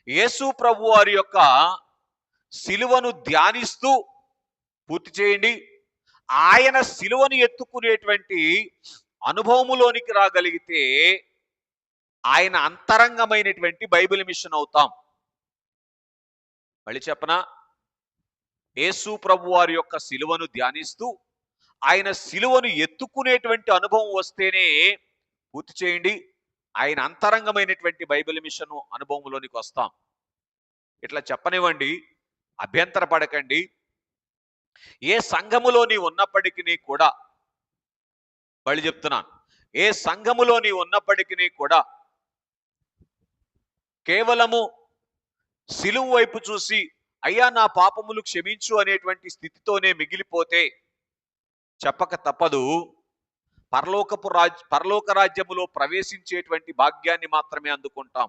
యేసు ప్రభు వారి యొక్క సిలువను ధ్యానిస్తూ పూర్తి చేయండి. ఆయన సిలువను ఎత్తుకునేటువంటి అనుభవములోనికి రాగలిగితే ఆయన అంతరంగమైనటువంటి బైబిల్ మిషన్ అవుతాం. మళ్ళీ చెప్పనా? యేసు ప్రభు వారి యొక్క సిలువను ధ్యానిస్తూ ఆయన సిలువను ఎత్తుకునేటువంటి అనుభవం వస్తేనే పూర్తి చేయండి. ఆయన అంతరంగమైనటువంటి బైబిల్ మిషన్ అనుభవంలోనికి వస్తాం. ఇట్లా చెప్పనివ్వండి, అభ్యంతర పడకండి. ఏ సంఘములో నీ ఉన్నప్పటికీ కూడా, మళ్ళీ చెప్తున్నాను, ఏ సంఘములో నీ ఉన్నప్పటికీ కూడా కేవలము సిలువ వైపు చూసి అయ్యా నా పాపములు క్షమించు అనేటువంటి స్థితితోనే మిగిలిపోతే చెప్పక తప్పదు, పరలోక రాజ్యములో ప్రవేశించేటువంటి భాగ్యాన్ని మాత్రమే అందుకుంటాం.